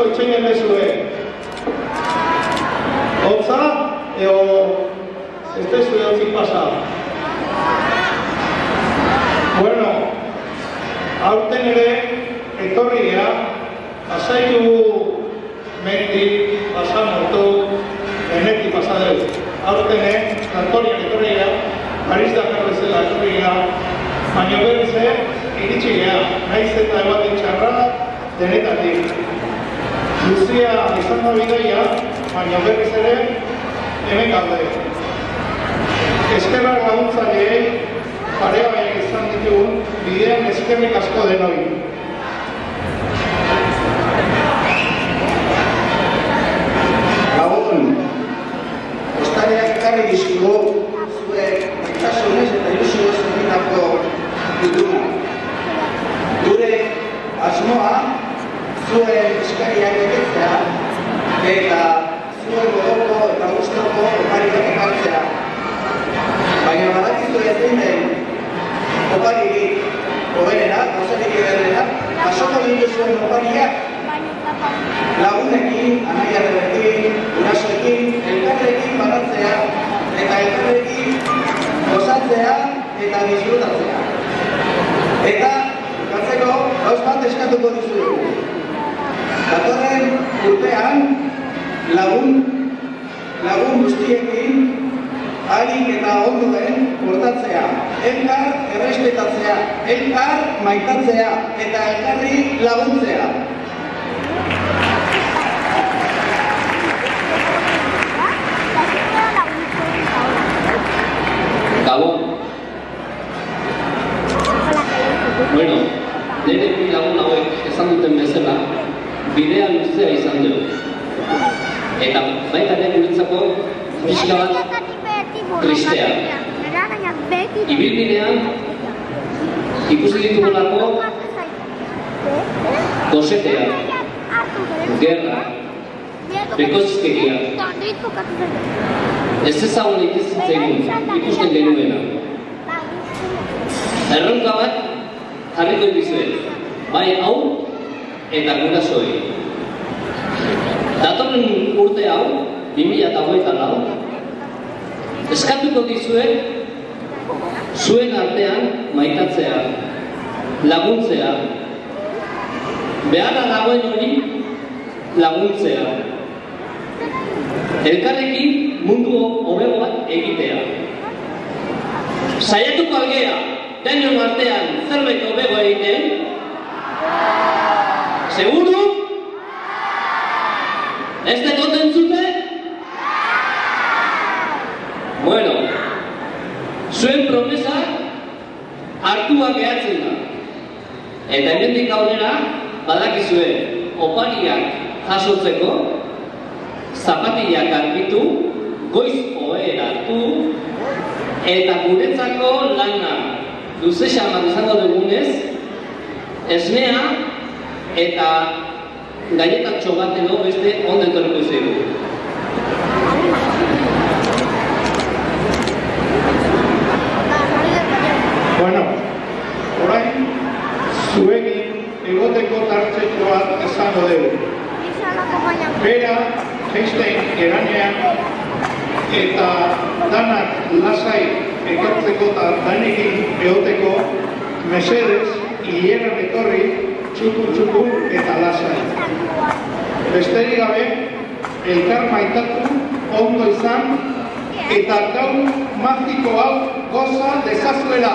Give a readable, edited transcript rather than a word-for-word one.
asko itxeinen bezue. Hotza, eo ez bezue hotzik pasa. Bueno, aurten ere etorria, pasaitu mendi, pasamortu, benetik pasadeu. Aurten Antonia etorria, Paris Dakar bezala etorria, baina berriz iritsi geha, naiz eta ebaten txarra denetatik. Luzia izan da bidaia, baina berriz ere hemen gaude. Eskerrak laguntzaileei, paregabeak izan ditugun, bidean eskerrik asko denoi. Lagun, Ostaleak ekarri dizkigu zuek maitasunez eta ilusioz egindako gutuna. Gure asmoa zuen eskariak betetzea eta zuen gogoko eta gustoko opariak ekartzea. Baina badakizu ez den oparirik hoberena, gauzarik ederrena, jasoko dituzuen opariak lagunekin, anaiarrekin, gurasoekin, elkarrekin banatzea eta elkarrekin gozatzea eta disfrutatzea. Eta, gatzeko, gauz bat eskatuko dizuegu. Datorren urtean, lagun guztiekin, ahalik eta onduen portatzea, elkar errespetatzea, elkar maitatzea eta elkarri laguntzea. Gabon. Bueno, nire bi lagun hauek esan duten bezala, bidea luzea izan dugu. Eta baita ere guretzako pixka bat tristea. Ibilbidean ikusi ditugulako gosetea, gerra, bekozizkeria. Ez ezagunik ez zitzaigun, ikusten genuena. Erronka bat jarriko dizuet, bai hau eta gurasoei. Datorren urte hau, 2024, eskatuko dizuet zuen artean maitatzea, laguntzea, beharra dagoen hori laguntzea. Elkarrekin mundu hobego bat egitea. Saiatuko algea, denon artean zerbait hobego egiten? Seguru? Ez dekot entzute? Bueno, zuen promesa hartuak gehatzen da. Eta hemendik aurrera badakizue opariak jasotzeko, zapatillak argitu, goiz oher hartu, eta guretzako lana luze xamat izango dugunez, esnea eta gaietatxo bat edo beste onden torriko zego. Bueno, orain, zuekin egoteko tartzetxoak esango dugu. Bera, Einstein eranean eta danak lasai ekartzeko eta danekin egoteko mesedez, hileran etorri, txuku eta lasai. Besterik gabe, elkar maitatu, ondo izan, eta gau magiko hau goza dezazuela.